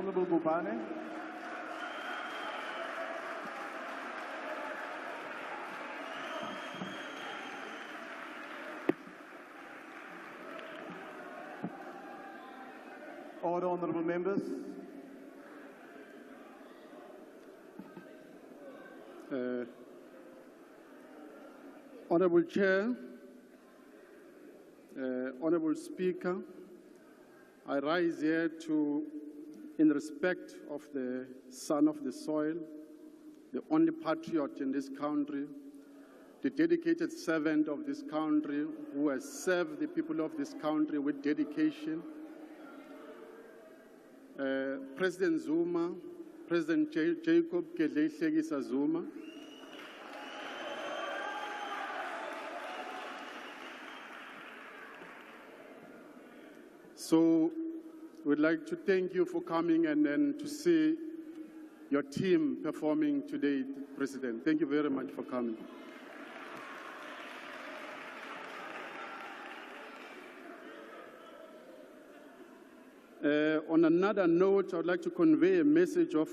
Honorable Ngubane. Order, honorable members. Honorable Chair, Honorable Speaker, I rise here in respect of the son of the soil, the only patriot in this country, the dedicated servant of this country who has served the people of this country with dedication. President Zuma, President Jacob Gedleyihlekisa Zuma, so we'd like to thank you for coming and then to see your team performing today, President. Thank you very much for coming. On another note, I would like to convey a message of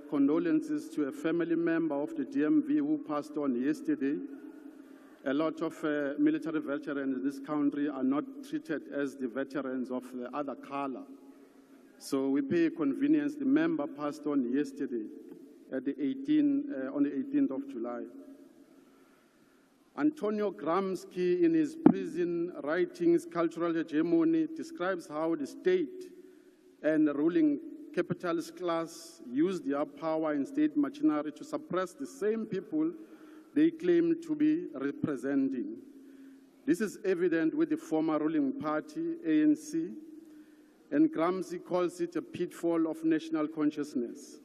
condolences to a family member of the DMV who passed on yesterday. A lot of military veterans in this country are not treated as the veterans of the other color. So we pay a convenience. The member passed on yesterday at on the 18th of July. Antonio Gramsci, in his prison writings, Cultural Hegemony, describes how the state and the ruling capitalist class used their power in state machinery to suppress the same people they claim to be representing. This is evident with the former ruling party, ANC, and Gramsci calls it a pitfall of national consciousness.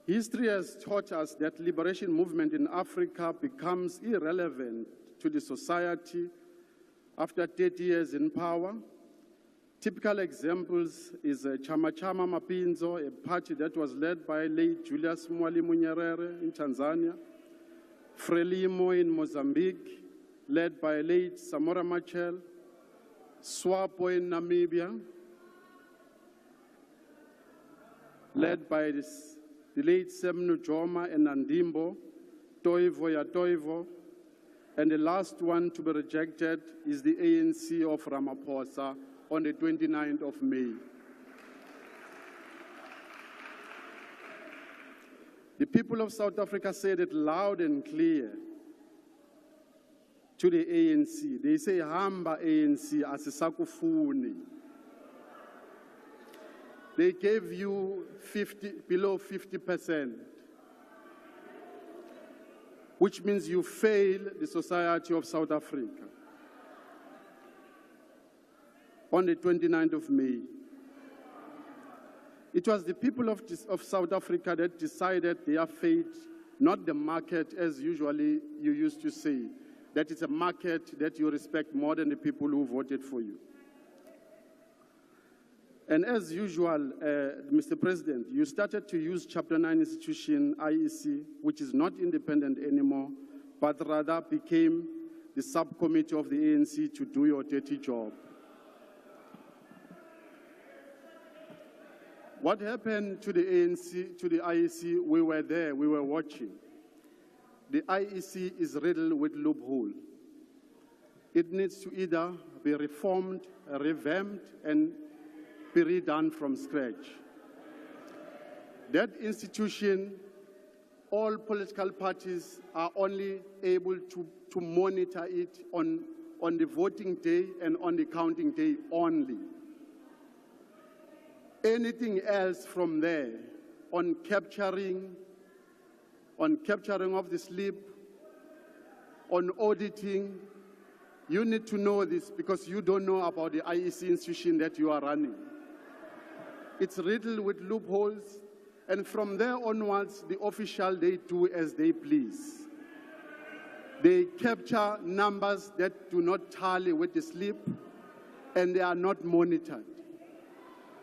History has taught us that liberation movement in Africa becomes irrelevant to the society after 30 years in power. Typical examples is Chama Chama Mapinzo, a party that was led by late Julius Mwalimu Nyerere in Tanzania, Frelimo in Mozambique, led by late Samora Machel, SWAPO in Namibia, led by the late Semnu Joma and Andimbo, Toivo ya Toivo, and the last one to be rejected is the ANC of Ramaphosa on the 29th of May. The people of South Africa said it loud and clear to the ANC. They say, Hamba ANC, asisakufuni. They gave you below 50%, which means you fail the society of South Africa. On the 29th of May. It was the people of South Africa that decided their fate, not the market, as usually you used to say, that it's a market that you respect more than the people who voted for you. And as usual, Mr. President, you started to use Chapter 9 institution, IEC, which is not independent anymore, but rather became the subcommittee of the ANC to do your dirty job. What happened to the ANC, to the IEC? We were there, we were watching. The IEC is riddled with loophole. It needs to either be reformed, revamped, and be redone from scratch. That institution, all political parties are only able to monitor it on the voting day and on the counting day only. Anything else from there, on capturing of the slip, on auditing, you need to know this because you don't know about the IEC institution that you are running. It's riddled with loopholes, and from there onwards, the officials, they do as they please. They capture numbers that do not tally with the slip, and they are not monitored.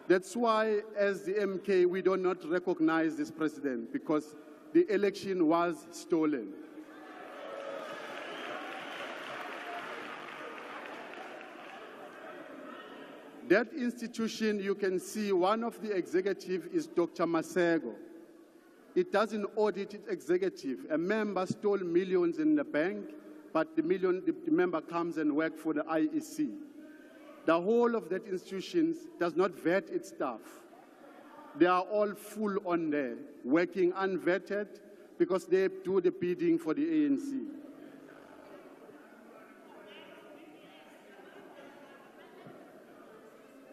That's why, as the MK, we do not recognize this president, because the election was stolen. That institution, you can see one of the executive is Dr. Masego. It doesn't audit its executive. A member stole millions in the bank, but the member comes and works for the IEC. The whole of that institution does not vet its staff. They are all full on there, working unvetted because they do the bidding for the ANC.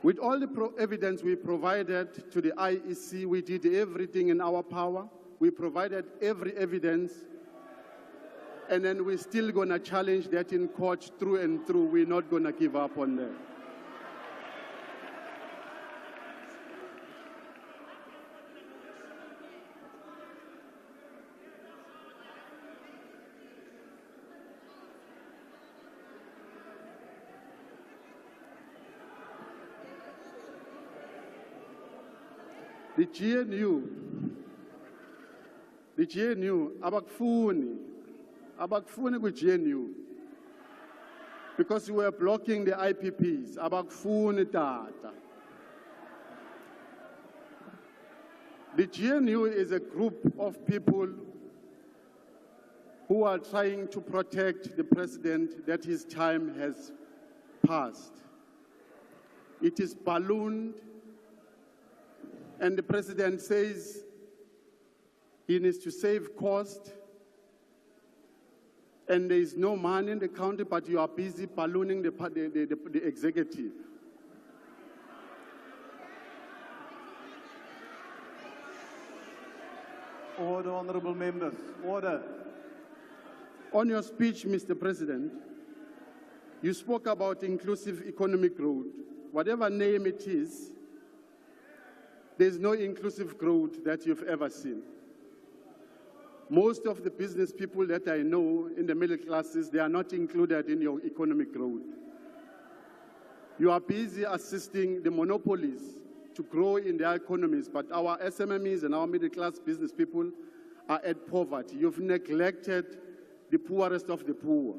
With all the evidence we provided to the IEC, we did everything in our power. We provided every evidence, and then we're still going to challenge that in court through and through. We're not going to give up on that. The GNU, abakufuni ku-GNU, because we were blocking the IPPs, abakufuni tata. The GNU is a group of people who are trying to protect the president that his time has passed. It is ballooned, and the president says he needs to save cost, and there is no money in the country, but you are busy ballooning the executive. Order, honourable members. Order. On your speech, Mr. President, you spoke about inclusive economic growth. Whatever name it is, there's no inclusive growth that you've ever seen. Most of the business people that I know in the middle classes, they are not included in your economic growth. You are busy assisting the monopolies to grow in their economies, but our SMMEs and our middle class business people are at poverty. You've neglected the poorest of the poor.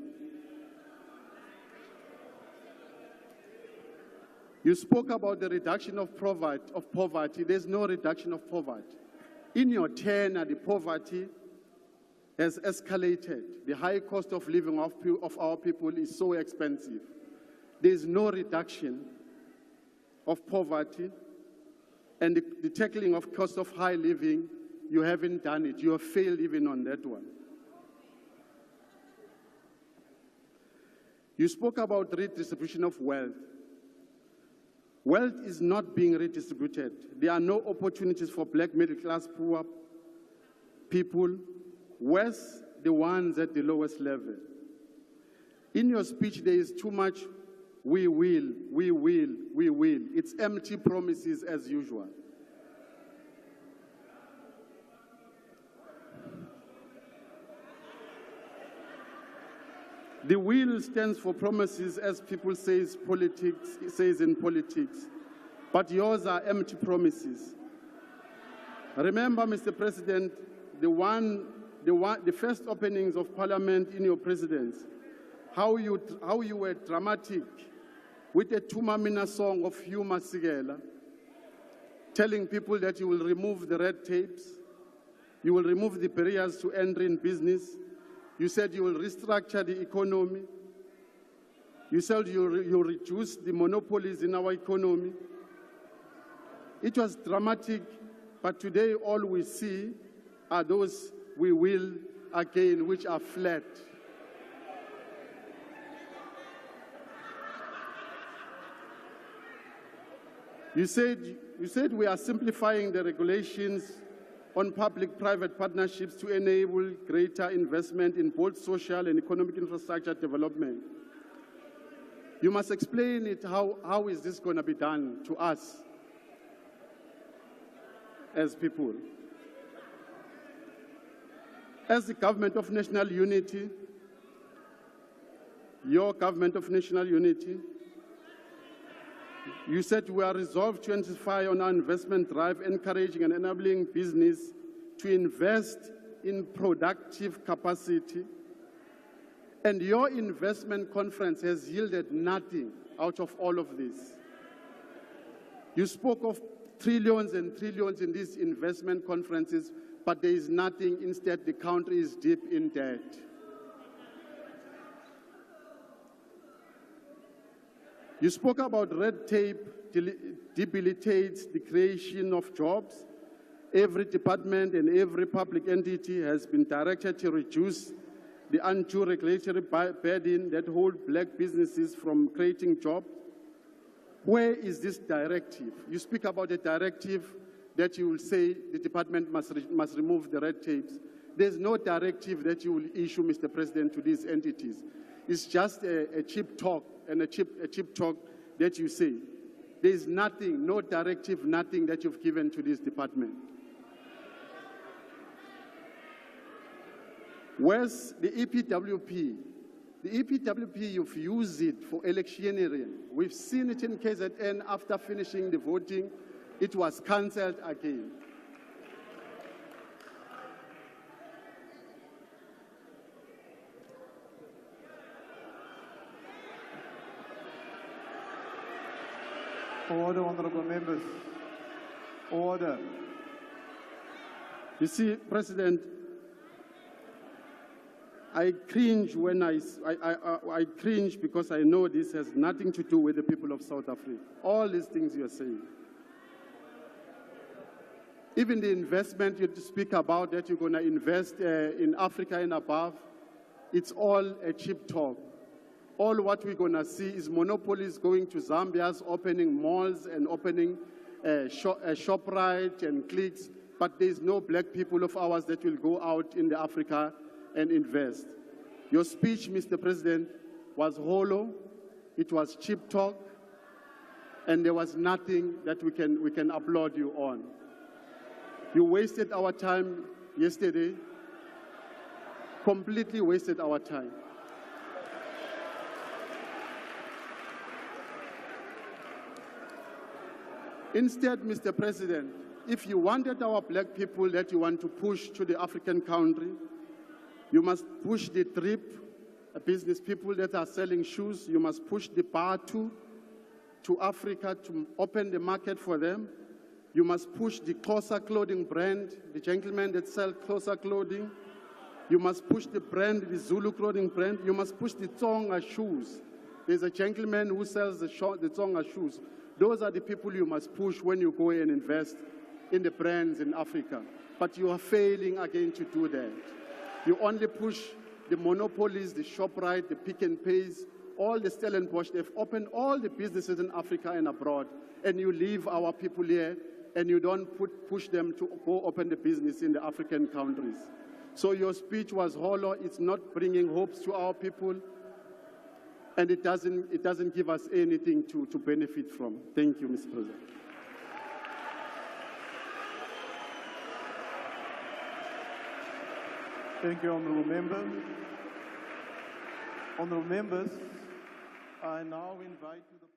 You spoke about the reduction of poverty. There's no reduction of poverty. In your tenure, the poverty has escalated. The high cost of living of our people is so expensive. There's no reduction of poverty, and the tackling of cost of high living, you haven't done it. You have failed even on that one. You spoke about redistribution of wealth. Wealth is not being redistributed. There are no opportunities for black middle-class poor people, worse, the ones at the lowest level. In your speech, there is too much we will, we will, we will. It's empty promises as usual. The will stands for promises, as people say in politics, but yours are empty promises. Remember, Mr. President, the first openings of Parliament in your presidency, how you were dramatic with a Tumamina song of Hugh Masekela, telling people that you will remove the red tapes, you will remove the barriers to entry in business. You said you will restructure the economy. You said you'll reduce the monopolies in our economy. It was dramatic, but today all we see are those we will again, which are flat. You said we are simplifying the regulations on public-private partnerships to enable greater investment in both social and economic infrastructure development. You must explain it. How is this going to be done to us as people? As the government of national unity, your government of national unity, you said we are resolved to intensify on our investment drive, encouraging and enabling business to invest in productive capacity. And your investment conference has yielded nothing out of all of this. You spoke of trillions and trillions in these investment conferences, but there is nothing. Instead, the country is deep in debt. You spoke about red tape debilitates the creation of jobs. Every department and every public entity has been directed to reduce the undue regulatory burden that hold black businesses from creating jobs. Where is this directive? You speak about a directive that you will say the department must remove the red tapes. There's no directive that you will issue, Mr. President, to these entities. It's just a cheap talk and a cheap talk that you say. There's nothing, no directive, nothing that you've given to this department. Where's the EPWP? The EPWP, you've used it for electioneering. We've seen it in KZN after finishing the voting. It was cancelled again. Order, honourable members. Order. You see, President, I cringe when I cringe because I know this has nothing to do with the people of South Africa. All these things you are saying. Even the investment you speak about that you're going to invest in Africa and above, it's all a cheap talk. All what we're going to see is monopolies going to Zambia's, opening malls and opening ShopRite and Clicks, but there's no black people of ours that will go out in the Africa and invest. Your speech, Mr. President, was hollow, it was cheap talk, and there was nothing that we can applaud you on. You wasted our time yesterday, completely wasted our time. Instead, Mr. President, if you wanted our black people that you want to push to the African country, you must push the trip, business people that are selling shoes. You must push the Batu to Africa to open the market for them. You must push the Xhosa clothing brand, the gentlemen that sell Xhosa clothing. You must push the brand, the Zulu clothing brand. You must push the Tsonga shoes. There's a gentleman who sells the Tsonga shoes. Those are the people you must push when you go and invest in the brands in Africa. But you are failing again to do that. You only push the monopolies, the ShopRite, the Pick and Pays, all the Stellenbosch. They've opened all the businesses in Africa and abroad, and you leave our people here, and you don't push them to go open the business in the African countries. So your speech was hollow. It's not bringing hopes to our people, and it doesn't give us anything to benefit from. Thank you, Mr. President. Thank you, honourable member. Honourable members, I now invite you the